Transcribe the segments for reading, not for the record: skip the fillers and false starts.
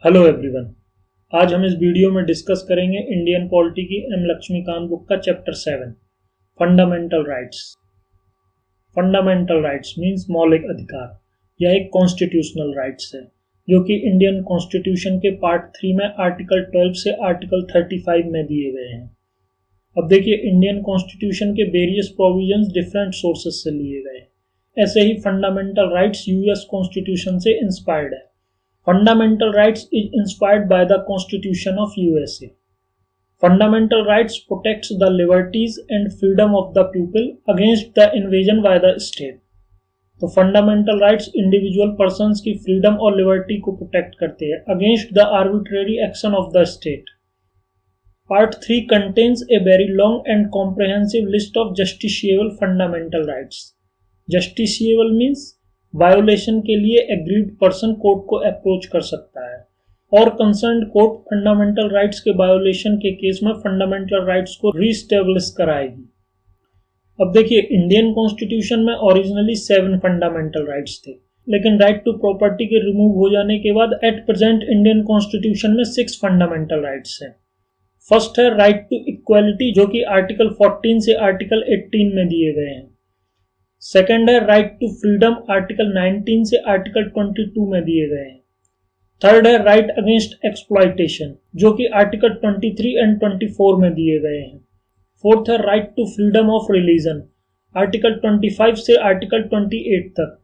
Hello everyone. आज हम इस वीडियो में डिस्कस करेंगे इंडियन पॉलिटी की एम लक्ष्मीकांत बुक का chapter 7 fundamental rights. Fundamental rights means मौलिक अधिकार। यह एक कॉन्स्टिट्यूशनल राइट्स है जो कि इंडियन कॉन्स्टिट्यूशन के पार्ट 3 में आर्टिकल 12 से आर्टिकल 35 में दिए गए हैं। अब देखिए, इंडियन कॉन्स्टिट्यूशन के वेरियस प्रोविजंस डिफरेंट सोर्सेस से लिए गए हैं। ऐसे ही फंडामेंटल राइट्स यूएस कॉन्स्टिट्यूशन से इंस्पायर्ड है। Fundamental rights is inspired by the Constitution of USA. Fundamental rights protects the liberties and freedom of the people against the invasion by the state. तो fundamental rights individual persons की freedom और liberty को protect करते हैं against the arbitrary action of the state. Part 3 contains a very long and comprehensive list of justiciable fundamental rights. Justiciable means violation के लिए agreed person court को approach कर सकता है और कंसर्न्ड कोर्ट फंडामेंटल राइट्स के वायोलेशन के case में फंडामेंटल राइट्स को रीस्टेब्लिश कराएगी। अब देखिए, इंडियन कॉन्स्टिट्यूशन में ओरिजिनली 7 फंडामेंटल राइट्स थे, लेकिन राइट टू प्रॉपर्टी के रिमूव हो जाने के बाद एट प्रेजेंट इंडियन कॉन्स्टिट्यूशन में 6 फंडामेंटल राइट्स हैं। फर्स्ट है राइट टू इक्वालिटी, जो कि आर्टिकल 14 से आर्टिकल 18 में दिए गए हैं। सेकेंड है राइट टू फ्रीडम, आर्टिकल 19 से आर्टिकल 22 में दिए गए हैं। थर्ड है राइट अगेंस्ट एक्सप्लॉयटेशन, जो कि आर्टिकल 23 एंड 24 में दिए गए हैं। फोर्थ है right to freedom of religion, article 25 से आर्टिकल 28 तक।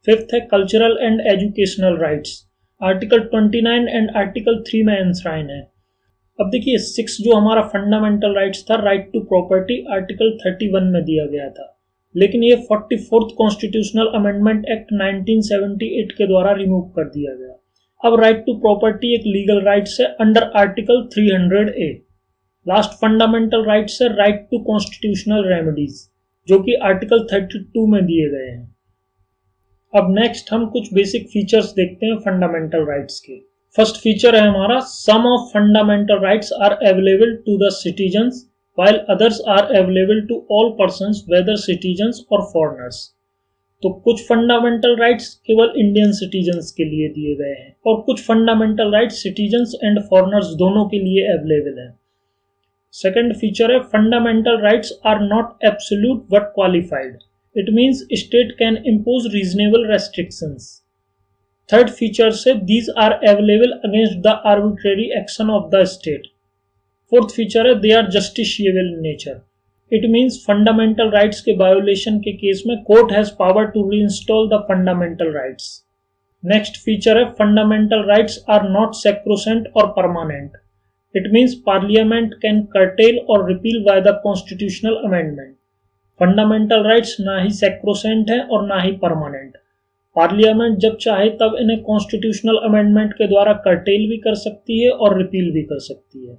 फिफ्थ है cultural and educational rights, article 29 and article 3 में एंश्राइन है। अब देखिए, 6 जो हमारा फंडामेंटल राइट्स था, राइट टू प्रॉपर्टी, आर्टिकल 31 में दिया गया था, लेकिन ये 44th कॉन्स्टिट्यूशनल अमेंडमेंट एक्ट 1978 के द्वारा रिमूव कर दिया गया। अब राइट टू प्रॉपर्टी एक लीगल राइट्स है under article 300A। Last fundamental rights है राइट टू कॉन्स्टिट्यूशनल रेमेडीज, जो कि आर्टिकल 32 में दिए गए हैं। अब नेक्स्ट हम कुछ बेसिक फीचर्स देखते हैं फंडामेंटल राइट्स के। फर्स्ट फीचर है हमारा some of fundamental rights are available to the citizens while others are available to all persons whether citizens or foreigners। तो कुछ फंडामेंटल राइट्स केवल इंडियन सिटीजन्स के लिए दिए गए हैं और कुछ fundamental rights citizens and foreigners दोनों के लिए अवेलेबल है। सेकंड फीचर है fundamental rights are not absolute but qualified, it means state can impose reasonable restrictions. Third feature से these are available against the arbitrary action of the state. Fourth feature है they are justiciable in nature, it means fundamental rights के violation के case में court has power to reinstall the fundamental rights. Next feature है fundamental rights are not sacrosanct और permanent, it means parliament can curtail और repeal by the constitutional amendment. Fundamental rights ना ही sacrosanct है और ना ही परमानेंट। पार्लियामेंट जब चाहे तब इन्हें कॉन्स्टिट्यूशनल अमेंडमेंट के द्वारा कर्टेल भी कर सकती है और रिपील भी कर सकती है।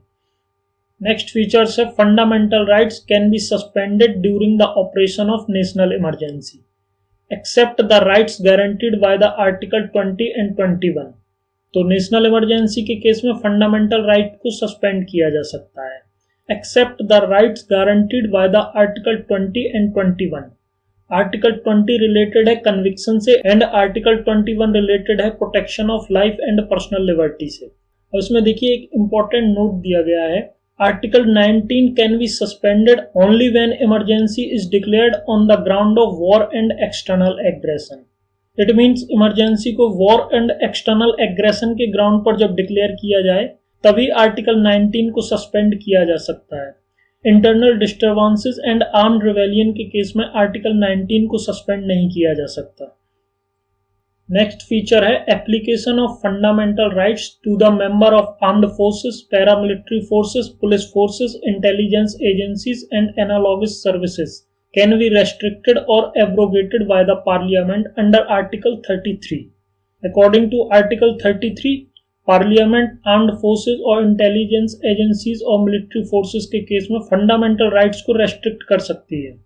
नेक्स्ट फीचर्स है fundamental rights can be suspended during the operation of national emergency except the rights guaranteed by the article 20 and 21। तो नेशनल इमरजेंसी के केस में फंडामेंटल राइट को सस्पेंड किया जा सकता है except the rights guaranteed by the article 20 and 21। Article 20 related है conviction से एंड आर्टिकल 21 रिलेटेड है protection of life and personal liberty से। और इसमें देखिए एक इंपॉर्टेंट नोट दिया गया है, Article 19 can be suspended only when emergency is declared on the ground of war and external aggression. It means emergency को war and external aggression के ground पर जब declare किया जाए तभी Article 19 को suspend किया जा सकता है। Internal disturbances and armed rebellion के केस में Article 19 को suspend नहीं किया जा सकता। नेक्स्ट फीचर है application of fundamental rights to the member of armed forces, paramilitary forces, police forces, intelligence agencies and analogous services can be restricted और abrogated by the parliament under article 33। According to article 33, parliament armed forces और intelligence agencies और military forces के case में fundamental rights को restrict कर सकती है।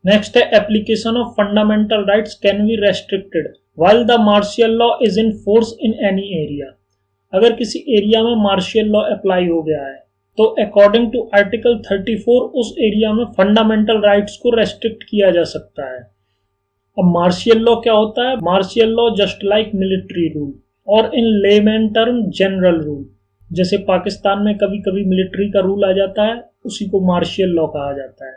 Next है application of fundamental rights can be restricted while the martial law is in force in any area। अगर किसी एरिया में मार्शियल लॉ अप्लाई हो गया है तो अकॉर्डिंग टू आर्टिकल 34 उस एरिया में फंडामेंटल राइट्स को रेस्ट्रिक्ट किया जा सकता है। अब मार्शियल लॉ क्या होता है? Martial law just like military rule, और इन लेमैन टर्म जनरल रूल। जैसे पाकिस्तान में कभी कभी मिलिट्री का रूल आ जाता है, उसी को मार्शियल लॉ कहा जाता है।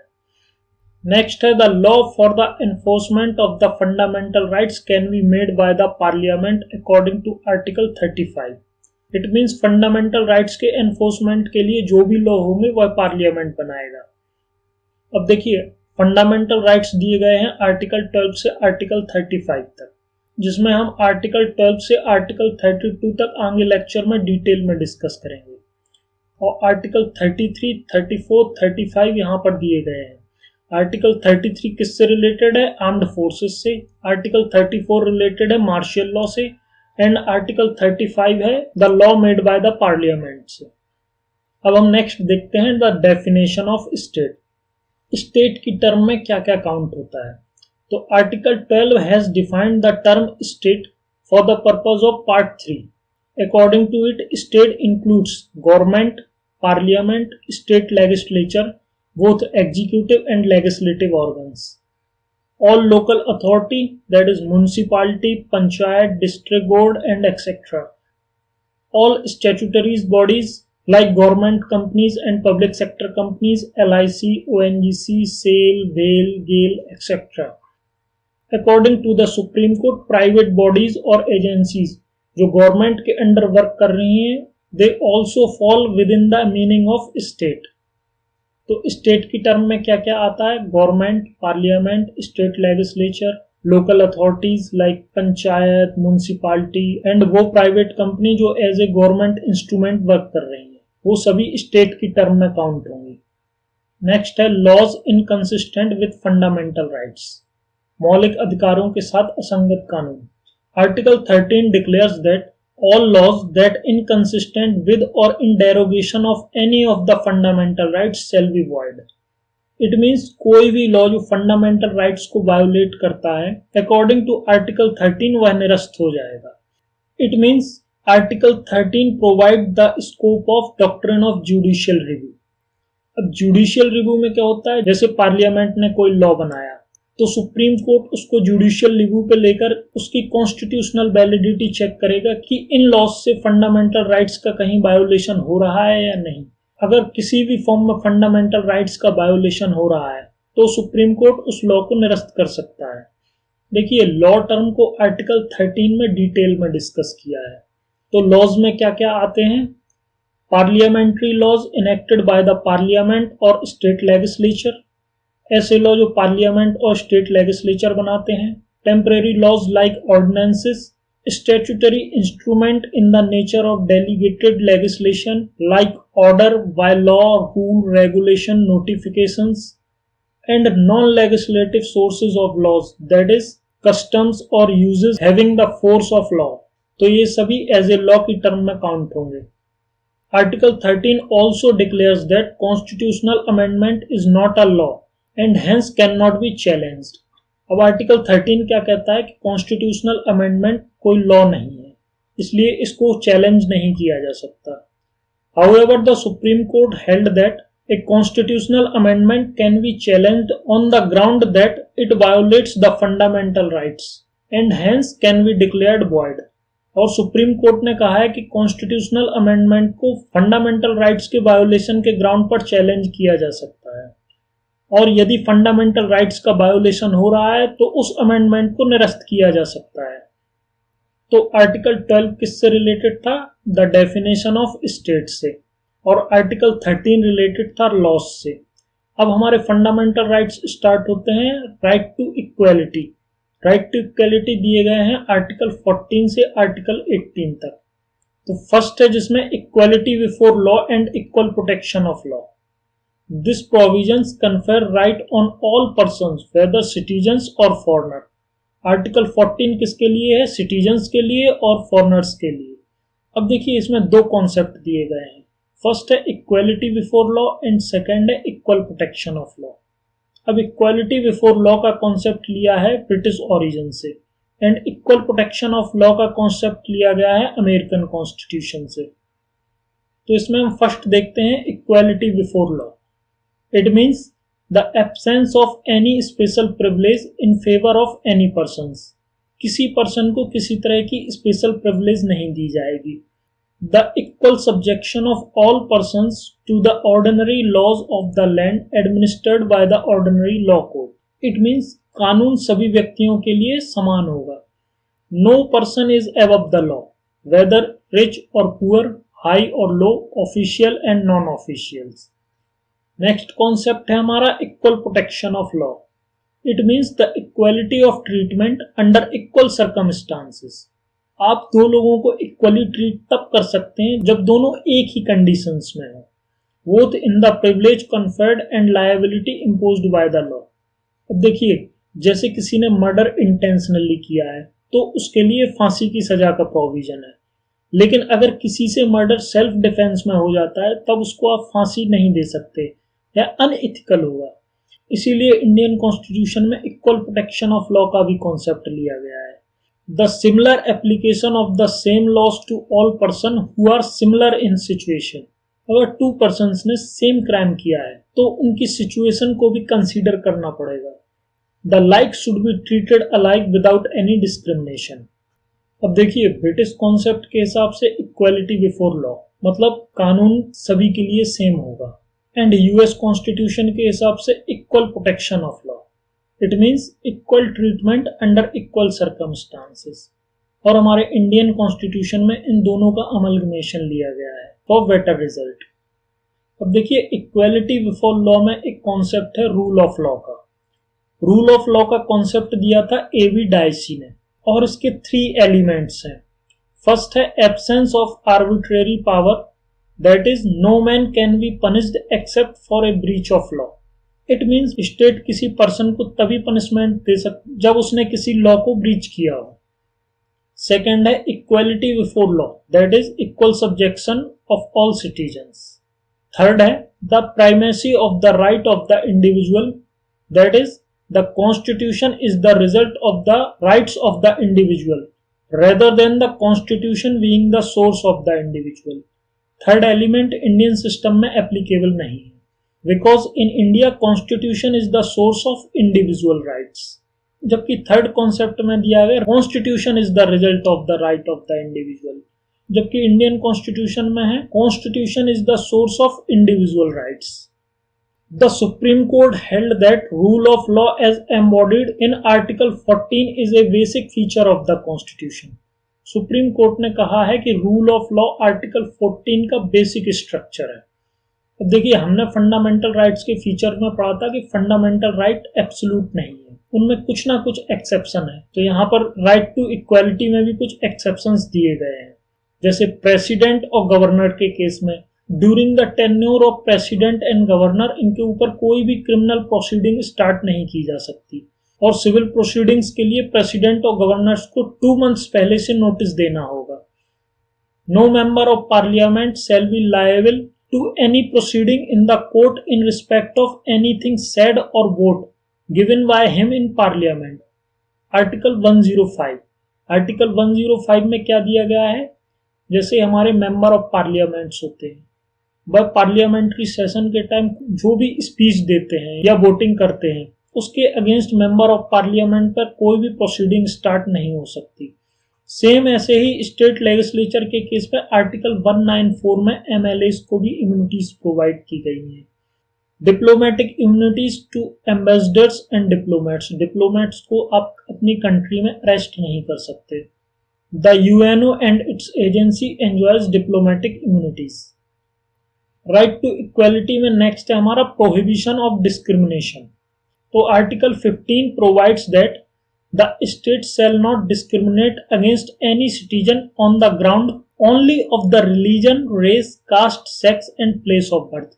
नेक्स्ट है the law for the enforcement of the fundamental rights can be made by the parliament according to article 35। It means fundamental rights के एनफोर्समेंट के लिए जो भी लॉ होंगे वह पार्लियामेंट बनाएगा। अब देखिए, फंडामेंटल राइट्स दिए गए हैं आर्टिकल 12 से आर्टिकल 35 तक, जिसमें हम आर्टिकल 12 से आर्टिकल 32 तक आगे लेक्चर में डिटेल में डिस्कस करेंगे। और आर्टिकल 33, 34, 35 यहाँ पर दिए गए हैं। आर्टिकल 33 किससे रिलेटेड है? आर्म्ड फोर्सेस से। आर्टिकल 34 रिलेटेड है मार्शियल लॉ से। एंड आर्टिकल 35 है the law made by the parliament से। अब हम नेक्स्ट देखते हैं the definition of state. State की टर्म में क्या क्या काउंट होता है। तो article 12 has defined the term state for the purpose of part 3। According to it, state includes government, parliament, state legislature, both executive and legislative organs, all local authority, that is municipality, panchayat, district board and etc., all statutory bodies like government companies and public sector companies, LIC, ONGC, SAIL, BHEL, GAIL, etc. According to the Supreme Court, private bodies or agencies जो government के under work कर रही हैं, they also fall within the meaning of state. तो state की term में क्या क्या आता है? Government, parliament, state legislature, local authorities like panchayat, municipality and वो प्राइवेट कंपनी जो as a government instrument work कर रही है, वो सभी स्टेट की टर्म में काउंट होंगी। नेक्स्ट है laws inconsistent with fundamental rights, मौलिक अधिकारों के साथ असंगत कानून। Article 13 declares that all laws that inconsistent with or in derogation of any of the fundamental rights shall be void. It means कोई भी लॉ जो फंडामेंटल राइट्स को वायोलेट करता है, अकॉर्डिंग टू आर्टिकल 13 वह निरस्त हो जाएगा। It means article 13 provide the scope of doctrine of judicial review. अब जुडिशियल रिव्यू में क्या होता है? जैसे पार्लियामेंट ने कोई लॉ बनाया तो सुप्रीम कोर्ट उसको जुडिशियल रिव्यू पे लेकर उसकी कॉन्स्टिट्यूशनल वैलिडिटी चेक करेगा कि इन लॉज से फंडामेंटल राइट्स का कहीं वायोलेशन हो रहा है या नहीं। अगर किसी भी फॉर्म में फंडामेंटल राइट्स का वायोलेशन हो रहा है तो सुप्रीम कोर्ट उस लॉ को निरस्त कर सकता है। देखिए, लॉ टर्म को आर्टिकल 13 में डिटेल में डिस्कस किया है। तो लॉज में क्या क्या आते हैं? Parliamentary laws enacted by the parliament और स्टेट लेजिस्लेचर, ऐसे लॉ जो पार्लियामेंट और स्टेट लेजिस्लेचर बनाते हैं। Temporary laws like ordinances, statutory instrument in the nature of delegated legislation like order, by law, rule, regulation, notifications and non legislative sources of laws, that is customs और usages having the force of law. तो ये सभी as a law की term में count होंगे। Article 13 also declares that constitutional amendment is not a law and hence cannot be challenged. अब article 13 क्या कहता है कि कॉन्स्टिट्यूशनल अमेंडमेंट कोई लॉ नहीं है, इसलिए इसको चैलेंज नहीं किया जा सकता। However, the Supreme Court held that a constitutional amendment can be challenged on the ground that it violates the fundamental rights and hence can be declared void. और सुप्रीम कोर्ट ने कहा है कि कॉन्स्टिट्यूशनल अमेंडमेंट को fundamental rights के violation के ground पर challenge किया जा सकता है, और यदि फंडामेंटल राइट्स का वायोलेशन हो रहा है तो उस अमेंडमेंट को निरस्त किया जा सकता है। तो आर्टिकल 12 किससे रिलेटेड था? द डेफिनेशन ऑफ स्टेट से। और आर्टिकल 13 रिलेटेड था लॉज से। अब हमारे फंडामेंटल राइट्स स्टार्ट होते हैं right to equality. Right to equality दिए गए हैं आर्टिकल 14 से आर्टिकल 18 तक। तो फर्स्ट है जिसमें equality before law and equal protection of law. This provisions confer right on all persons, whether citizens or foreigner. Article 14 किसके लिए है? सिटीजन्स के लिए और फॉरनर्स के लिए। अब देखिए, इसमें दो कॉन्सेप्ट दिए गए हैं। फर्स्ट है equality before law and second है इक्वल प्रोटेक्शन ऑफ लॉ। अब इक्वालिटी बिफोर लॉ का कॉन्सेप्ट लिया है ब्रिटिश ओरिजिन से and equal protection of law का कॉन्सेप्ट लिया गया है अमेरिकन कॉन्स्टिट्यूशन से। तो इसमें हम फर्स्ट देखते हैं equality before law. It means the absence of any special privilege in favor of any persons. किसी पर्सन को किसी तरह की स्पेशल प्रिविलेज नहीं दी जाएगी। The equal subjection of all persons to the ordinary laws of the land administered by the ordinary law code. It means कानून सभी व्यक्तियों के लिए समान होगा। No person is above the law, whether rich और पुअर, हाई और low, official and non officials. Next concept है हमारा equal protection of law. It means the equality of treatment under equal circumstances. आप दो लोगों को इक्वली ट्रीट तब कर सकते हैं जब दोनों एक ही कंडीशंस में हो, both in the privilege conferred and liability imposed by the law. अब देखिए, जैसे किसी ने मर्डर इंटेंशनली किया है तो उसके लिए फांसी की सजा का प्रोविजन है, लेकिन अगर किसी से मर्डर सेल्फ डिफेंस में हो जाता है तब उसको आप फांसी नहीं दे सकते या अनइथिकल होगा। इसीलिए इंडियन कॉन्स्टिट्यूशन में इक्वल प्रोटेक्शन ऑफ लॉ का भी कॉन्सेप्ट लिया गया है। The similar application of the same laws to all person who are similar in situation. अगर टू पर्सन्स ने सेम क्राइम किया है तो उनकी सिचुएशन को भी कंसीडर करना पड़ेगा। The like should be treated alike without any discrimination. अब देखिए, ब्रिटिश कॉन्सेप्ट के हिसाब से इक्वालिटी बिफोर लॉ मतलब कानून सभी के लिए सेम होगा, एंड यूएस कॉन्स्टिट्यूशन के हिसाब से equal protection of law. It means equal treatment under equal circumstances. और हमारे इंडियन कॉन्स्टिट्यूशन में इन दोनों का अमलगमेशन लिया गया है फॉर बेटर रिजल्ट। अब देखिए, इक्वालिटी बिफोर लॉ में एक कॉन्सेप्ट है रूल ऑफ लॉ का। रूल ऑफ लॉ का कॉन्सेप्ट दिया था एवी डायसी ने, और इसके 3 एलिमेंट्स हैं। फर्स्ट है absence of arbitrary power, that is no man can be punished except for a breach of law. It means state किसी पर्सन को तभी पनिशमेंट दे सकती जब उसने किसी लॉ को ब्रीच किया हो। सेकेंड है equality before law, that is equal subjection of all citizens. Third है the primacy of the right of the individual, that is the constitution is the result of the rights of the individual rather than the constitution being the source of the individual। Third element Indian system में applicable नहीं है, because in India constitution is the source of individual rights. जबकि third concept में दिया गया constitution is the result of the right of the individual, जबकि Indian constitution में है constitution is the source of individual rights. The Supreme Court held that rule of law as embodied in Article 14 is a basic feature of the Constitution। Supreme court ने कहा है कि rule of law article 14 का basic structure है। अब देखिए, हमने fundamental rights के फीचर में पढ़ा था कि फंडामेंटल राइट एब्सोल्यूट नहीं है, उनमें कुछ ना कुछ एक्सेप्शन है। तो यहाँ पर राइट टू इक्वालिटी में भी कुछ एक्सेप्शंस दिए गए हैं, जैसे प्रेसिडेंट और गवर्नर के केस में during the tenure of president and governor इनके ऊपर कोई भी क्रिमिनल प्रोसीडिंग स्टार्ट नहीं की जा सकती, और सिविल प्रोसीडिंग्स के लिए प्रेसिडेंट और गवर्नर्स को 2 months पहले से नोटिस देना होगा। No member of parliament shall be liable to any proceeding in the court in respect of anything said और vote given by him in parliament. Article 105। Article 105 में क्या दिया गया है, जैसे हमारे मेंबर ऑफ पार्लियामेंट्स होते हैं, वह पार्लियामेंट्री सेशन के टाइम जो भी स्पीच देते हैं या वोटिंग करते हैं उसके अगेंस्ट मेंबर ऑफ पार्लियामेंट पर कोई भी प्रोसीडिंग स्टार्ट नहीं हो सकती। सेम ऐसे ही स्टेट लेजिस्लेचर के केस पे आर्टिकल 194 में एमएलएस को भी इम्यूनिटीज प्रोवाइड की गई हैं। Diplomatic immunities to ambassadors and diplomats को आप अपनी कंट्री में अरेस्ट नहीं कर सकते। The UNO and its agency enjoys diplomatic immunities. Right to equality में नेक्स्ट है हमारा प्रोहिबिशन ऑफ डिस्क्रिमिनेशन। तो article 15 provides that the state shall not discriminate against any citizen on the ground only of the religion, race, caste, sex and place of birth.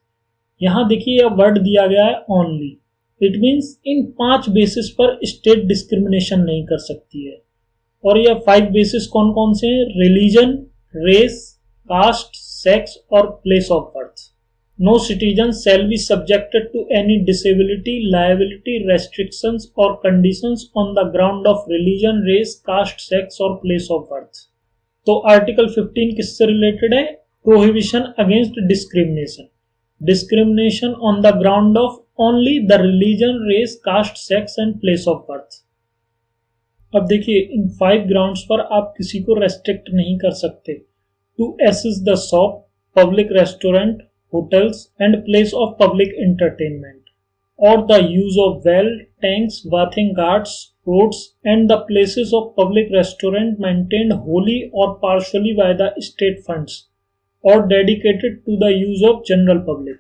यहाँ देखिए यह word दिया गया है only. It means in 5 basis पर state discrimination नहीं कर सकती है, और यह 5 बेसिस कौन कौन से हैं, रिलीजन, रेस, कास्ट, सेक्स और place of birth. No citizen shall be subjected to any disability, liability, restrictions और conditions on the ground of religion, race, caste, sex और प्लेस ऑफ बर्थ। तो आर्टिकल 15 किससे related है, prohibition against discrimination. Discrimination on the ground of only the religion, race, caste, sex and place of birth. अब देखिए, इन 5 grounds पर आप किसी को रेस्ट्रिक्ट नहीं कर सकते। To access the shop, public restaurant, hotels and place of public entertainment, or the use of well, tanks, bathing ghats, roads, and the places of public restaurant maintained wholly or partially by the state funds or dedicated to the use of general public.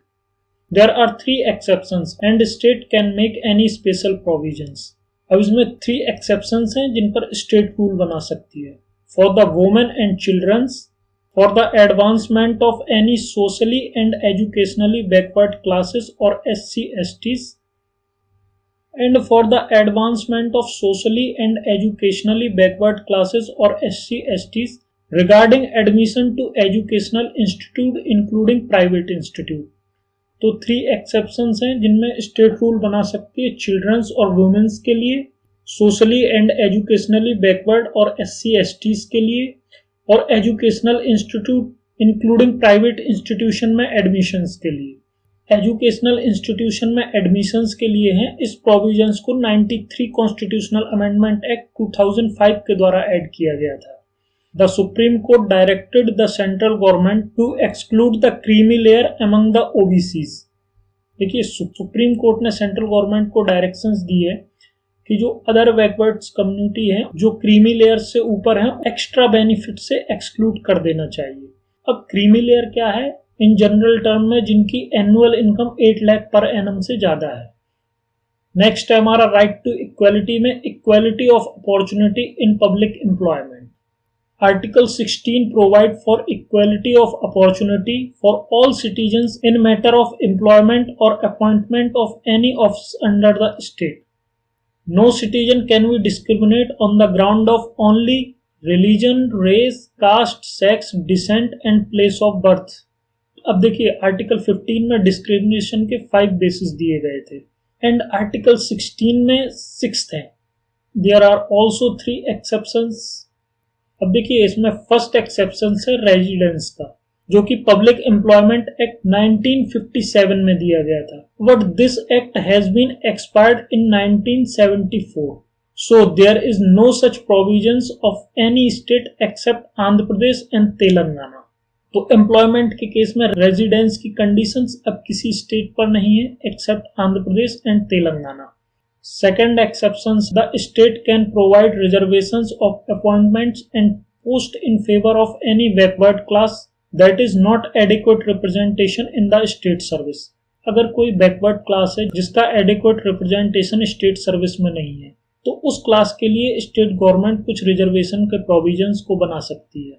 There are 3 exceptions and state can make any special provisions. अब इसमें 3 exceptions हैं जिन पर state rule बना सकती है. For the women and children's, for the advancement of any socially and educationally backward classes or SC/STs, and for the advancement of socially and educationally backward classes or SC/STs regarding admission to educational institute including private institute. तो 3 exceptions हैं जिनमें state rule बना सकती है children's और women's के लिए, socially and educationally backward और SC/STs के लिए, और educational institute including private institution में एडमिशंस के लिए। एजुकेशनल इंस्टीट्यूशन में एडमिशंस के लिए हैं। इस प्रोविजंस को 93 कॉन्स्टिट्यूशनल अमेंडमेंट एक्ट 2005 के द्वारा ऐड किया गया था। The Supreme Court directed the central government to exclude the creamy layer among the OBCs। देखिए, सुप्रीम कोर्ट ने सेंट्रल गवर्नमेंट को डायरेक्शंस दी है कि जो अदर बैकवर्ड्स कम्युनिटी है, जो क्रीमी लेयर से ऊपर है, एक्स्ट्रा बेनिफिट से एक्सक्लूड कर देना चाहिए। अब क्रीमी लेयर क्या है? इन जनरल टर्म में जिनकी annual income 8 lakh per annum से ज्यादा है। नेक्स्ट है हमारा राइट टू इक्वालिटी में equality of opportunity in public employment. Article 16 provide for equality of opportunity for all citizens in matter of employment or appointment of any office under the state. No citizen can be discriminated on the ground of only religion, race, caste, sex, descent and place of birth. अब देखिए, article 15 में discrimination के 5 basis दिए गए थे and article 16 में 6th है। There are also 3 exceptions. अब देखिए, इसमें फर्स्ट एक्सेप्शन है रेजिडेंस का, जो कि पब्लिक एम्प्लॉयमेंट एक्ट 1957 में दिया गया था, but this act has been expired in 1974, so there is no such provisions of any state except Andhra Pradesh and Telangana. तो एम्प्लॉयमेंट के केस में रेजिडेंस की कंडीशंस अब किसी स्टेट पर नहीं है except Andhra Pradesh and Telangana. Second exceptions, the state can provide reservations of appointments and post in favor of any backward class that is not adequate representation in the state service। अगर कोई backward class है जिसका adequate representation state service में नहीं है, तो उस class के लिए स्टेट गवर्नमेंट कुछ रिजर्वेशन के प्रोविजंस को बना सकती है।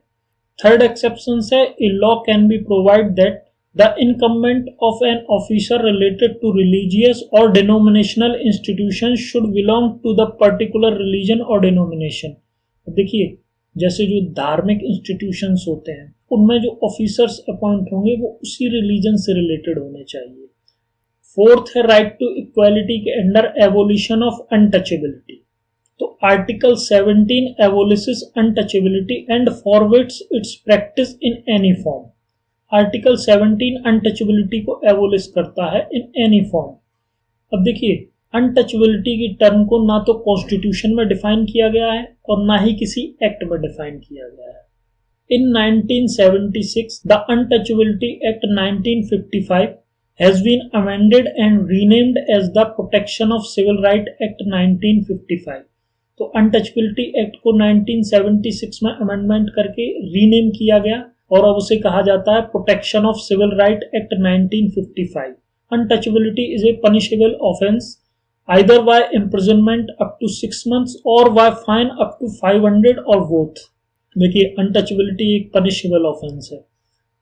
थर्ड एक्सेप्शन है, a law can be provide that the incumbent of an officer related to religious or denominational institutions should belong to the particular religion or denomination। देखिए, जैसे जो धार्मिक इंस्टीट्यूशंस होते हैं उनमें जो ऑफिसर्स अपॉइंट होंगे वो उसी रिलीजन से रिलेटेड होने चाहिए। फोर्थ है राइट टू इक्वालिटी के अंडर एबोलिशन ऑफ अनटचेबिलिटी। तो article 17 abolishes untouchability and forbids its practice in any form. Article 17 untouchability को एबोलिश करता है इन एनी फॉर्म। अब देखिए, अनटचेबिलिटी की टर्म को ना तो कॉन्स्टिट्यूशन में डिफाइन किया गया है और ना ही किसी एक्ट में डिफाइन किया गया है। In 1976 the untouchability act 1955 has been amended and renamed as the protection of civil right act 1955। तो अनटचेबिलिटी एक्ट को 1976 में अमेंडमेंट करके रीनेम किया गया और अब उसे कहा जाता है protection of civil right act 1955। Untouchability is a punishable offence either by imprisonment up to 6 months और बाय फाइन अप टू 500 और बोथ। देखिए, अनटचेबिलिटी एक पनिशेबल ऑफेंस है।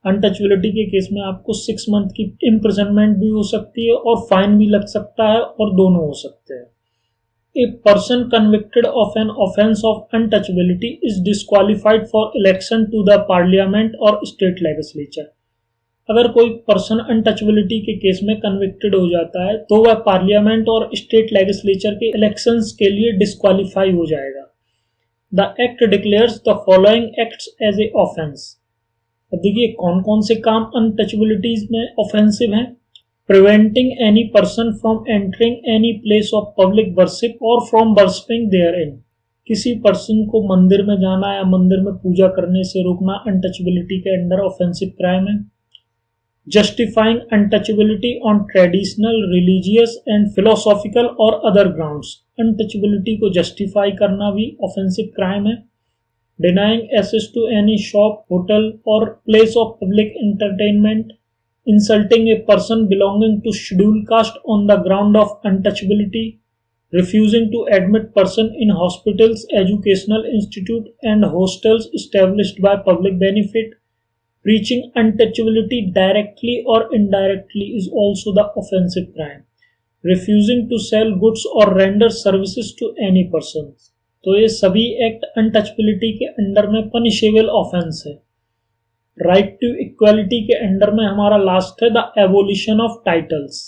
अनटचेबिलिटी के केस में आपको 6 month की इम्प्रिजनमेंट भी हो सकती है और फाइन भी लग सकता है और दोनों हो सकते हैं। A person convicted of an offence of untouchability is disqualified for election to the parliament or state legislature। अगर कोई पर्सन अनटचेबिलिटी के केस में कन्विक्टेड हो जाता है तो वह पार्लियामेंट और स्टेट लेजिस्लेचर के इलेक्शंस के लिए डिस्क्वालीफाई हो जाएगा। The act declares the following acts as a offence. अब देखिए, कौन कौन से काम अनटचेबिलिटीज में ऑफेंसिव हैं। Preventing any person from entering any place of public worship or from worshipping therein। किसी पर्सन को मंदिर में जाना या मंदिर में पूजा करने से रोकना अनटचेबिलिटी के अंडर ऑफेंसिव क्राइम है। Justifying untouchability on traditional, religious and philosophical और अदर ग्राउंड्स, अनटचेबिलिटी को जस्टिफाई करना भी ऑफेंसिव क्राइम है। Denying access to any shop, hotel or place of public entertainment, insulting a person belonging to scheduled caste on the ground of untouchability, refusing to admit person in hospitals, educational institute and hostels established by public benefit, preaching untouchability directly or indirectly is also the offensive crime. Refusing to sell goods or render services to any person. तो ये सभी act untouchability के under में punishable offence है। Right to equality के under में हमारा last है the abolition of titles.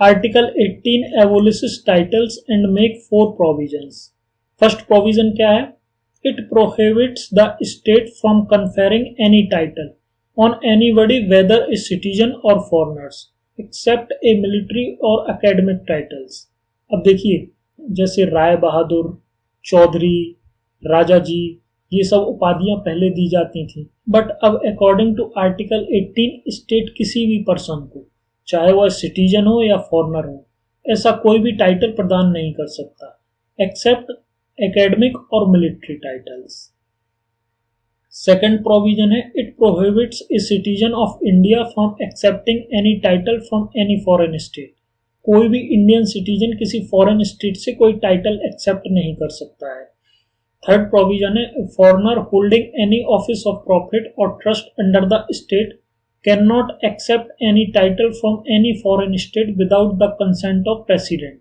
Article 18 abolishes titles and make 4 provisions. First provision क्या है? It prohibits the state from conferring any title on anybody whether a citizen और foreigners except a military और academic titles. अब देखिए, जैसे राय बहादुर, चौधरी, राजा जी, ये सब उपाधियां पहले दी जाती थी, बट अब अकॉर्डिंग टू आर्टिकल 18 स्टेट किसी भी पर्सन को, चाहे वह सिटीजन हो या फॉरेनर हो, ऐसा कोई भी टाइटल प्रदान नहीं कर सकता एक्सेप्ट एकेडमिक और मिलिट्री टाइटल्स। सेकंड प्रोविजन है it prohibits a citizen of India from accepting any title from any foreign state. कोई भी इंडियन सिटीजन किसी फॉरेन स्टेट से कोई टाइटल एक्सेप्ट नहीं कर सकता है। थर्ड प्रोविजन है foreigner holding any office of profit or trust under the state can not accept any title from any foreign state without the consent of president.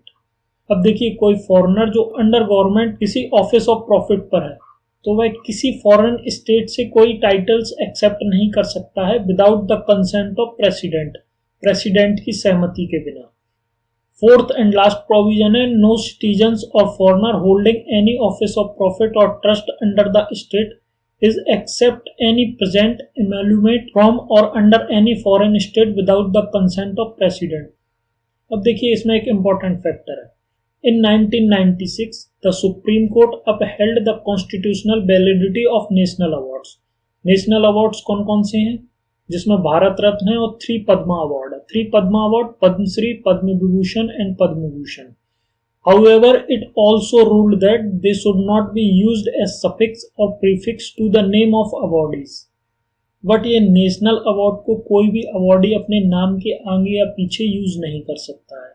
अब देखिए, कोई फॉरेनर जो अंडर गवर्नमेंट किसी ऑफिस ऑफ प्रॉफिट पर है, तो वह किसी फॉरेन स्टेट से कोई टाइटल्स एक्सेप्ट नहीं कर सकता है without the consent of president, president की सहमति के बिना। फोर्थ एंड लास्ट प्रोविजन है no citizens or foreigner holding any office of profit or trust under the state is accept any present emolument from or under any foreign state without the consent of president. अब देखिए, इसमें एक important factor है। In 1996, the Supreme Court upheld the constitutional validity of national awards. National awards कौन कौन से हैं? जिसमें भारत रत्न है और 3 पद्मा अवार्ड है। 3 Padma award Padmashri, Padma Vibhushan and Padma Bhushan. However, it also ruled that they should not be used as suffix or prefix to the name of awardees. But ये national award को कोई भी अवार्डी अपने नाम के आगे या पीछे यूज नहीं कर सकता है।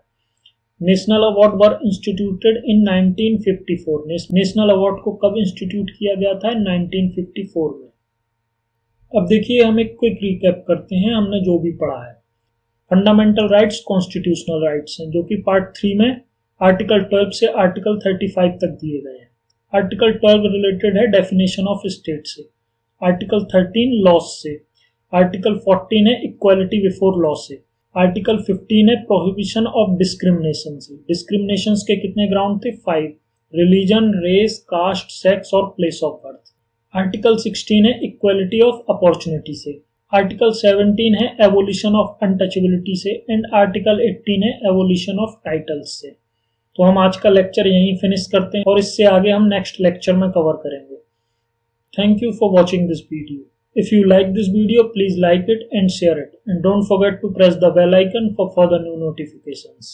नेशनल अवार्ड वर इंस्टीट्यूटेड इन 1954। नेशनल अवार्ड को कब इंस्टीट्यूट किया गया था? 1954 में। अब देखिए, हम एक क्विक रिकैप करते हैं हमने जो भी पढ़ा है। फंडामेंटल राइट्स कॉन्स्टिट्यूशनल राइट्स हैं, जो कि पार्ट 3 में आर्टिकल 12 से आर्टिकल 35 तक दिए गए हैं। आर्टिकल 12 रिलेटेड है डेफिनेशन ऑफ स्टेट से, आर्टिकल 13 लॉस से, आर्टिकल 14 है इक्वालिटी बिफोर लॉ से, आर्टिकल 15 है प्रोहिबिशन ऑफ डिस्क्रिमिनेशन से। डिस्क्रिमिनेशन के कितने ग्राउंड थे? 5, रिलीजन, रेस, कास्ट, सेक्स और प्लेस ऑफ बर्थ। आर्टिकल 16 है इक्वालिटी ऑफ अपॉर्चुनिटी से, आर्टिकल 17 है एबोलिशन ऑफ अनटचेबिलिटी से एंड आर्टिकल 18 है एबोलिशन ऑफ टाइटल्स से। तो हम आज का लेक्चर यहीं फिनिश करते हैं और इससे आगे हम नेक्स्ट लेक्चर में कवर करेंगे। Thank you for watching this video. If you like this video, please like it and share it, and don't forget to press the bell icon for further new notifications.